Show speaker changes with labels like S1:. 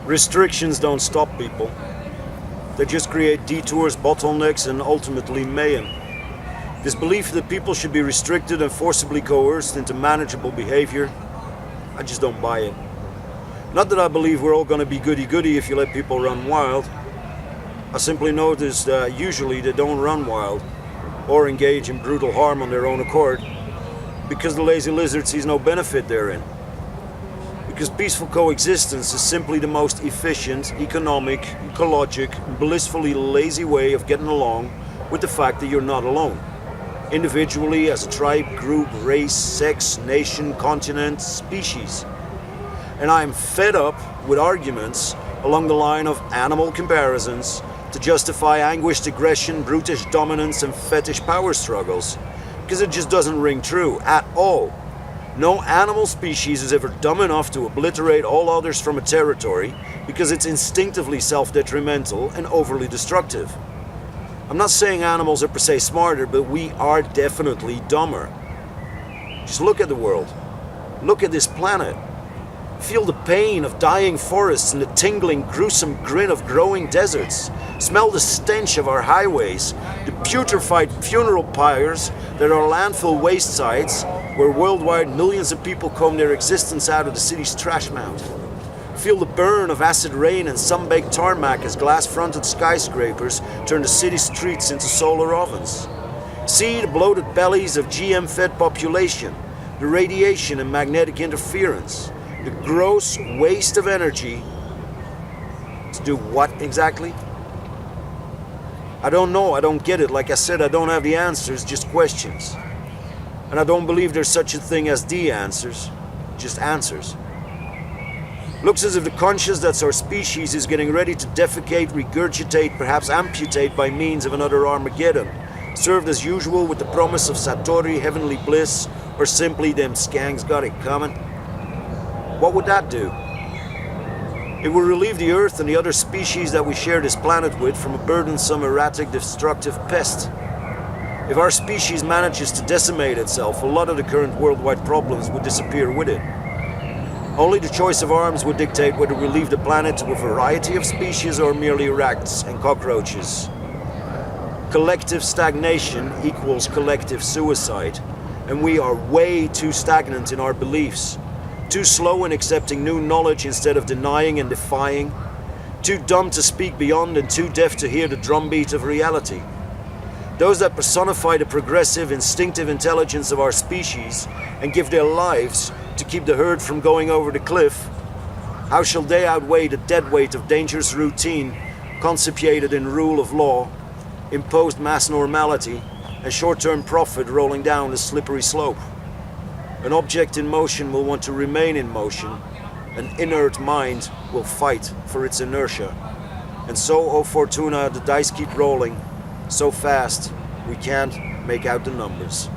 S1: Restrictions don't stop people. They just create detours, bottlenecks, and ultimately mayhem. This belief that people should be restricted and forcibly coerced into manageable behavior, I just don't buy it. Not that I believe we're all going to be goody-goody if you let people run wild. I simply notice that usually they don't run wild or engage in brutal harm on their own accord because the lazy lizard sees no benefit therein. Because peaceful coexistence is simply the most efficient, economic, ecologic, blissfully lazy way of getting along with the fact that you're not alone. Individually, as a tribe, group, race, sex, nation, continent, species. And I am fed up with arguments along the line of animal comparisons to justify anguished aggression, brutish dominance, and fetish power struggles. Because it just doesn't ring true at all. No animal species is ever dumb enough to obliterate all others from a territory because it's instinctively self-detrimental and overly destructive. I'm not saying animals are per se smarter, but we are definitely dumber. Just look at the world. Look at this planet. Feel the pain of dying forests and the tingling, gruesome grin of growing deserts. Smell the stench of our highways, the putrefied funeral pyres that are landfill waste sites where worldwide millions of people comb their existence out of the city's trash mound. Feel the burn of acid rain and sun-baked tarmac as glass-fronted skyscrapers turn the city streets into solar ovens. See the bloated bellies of GM-fed population, the radiation and magnetic interference, the gross waste of energy. To do what exactly? I don't know, I don't get it. Like I said, I don't have the answers, just questions. And I don't believe there's such a thing as the answers, just answers. Looks as if the conscious that's our species is getting ready to defecate, regurgitate, perhaps amputate by means of another Armageddon, served as usual with the promise of Satori, heavenly bliss, or simply them skanks got it coming. What would that do? It would relieve the Earth and the other species that we share this planet with from a burdensome, erratic, destructive pest. If our species manages to decimate itself, a lot of the current worldwide problems would disappear with it. Only the choice of arms would dictate whether we leave the planet to a variety of species or merely rats and cockroaches. Collective stagnation equals collective suicide, and we are way too stagnant in our beliefs. Too slow in accepting new knowledge instead of denying and defying. Too dumb to speak beyond and too deaf to hear the drumbeat of reality. Those that personify the progressive, instinctive intelligence of our species and give their lives to keep the herd from going over the cliff, how shall they outweigh the dead weight of dangerous routine, conceptuated in rule of law, imposed mass normality, and short-term profit rolling down the slippery slope? An object in motion will want to remain in motion. An inert mind will fight for its inertia. And so, O Fortuna, the dice keep rolling so fast we can't make out the numbers.